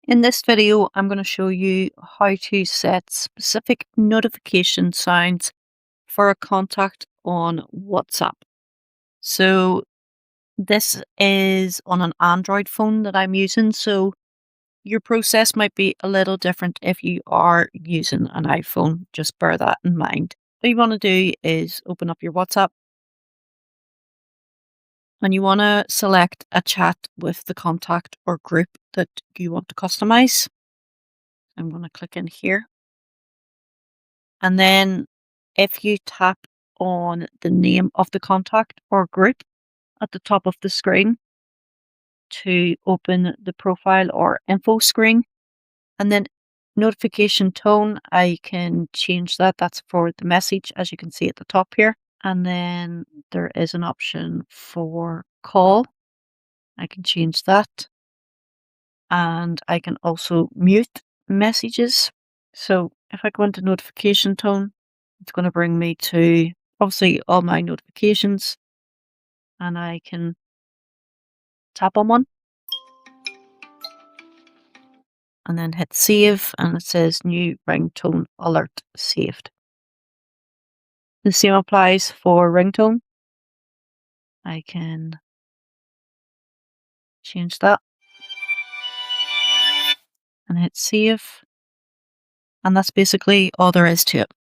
In this video, I'm going to show you how to set specific notification sounds for a contact on WhatsApp. So this is on an Android phone that I'm using, so your process might be a little different if you are using an iPhone. Just bear that in mind. What you want to do is open up your WhatsApp and you want to select a chat with the contact or group that you want to customize. I'm going to click in here. And then if you tap on the name of the contact or group at the top of the screen to open the profile or info screen, and then notification tone, I can change that. That's for the message, as you can see at the top here. And then there is an option for call. I can change that. And I can also mute messages. So if I go into notification tone, it's going to bring me to obviously all my notifications, and I can tap on one and then hit save, and it says new ringtone alert saved. The same applies for ringtone. I can change that and hit save, and that's basically all there is to it.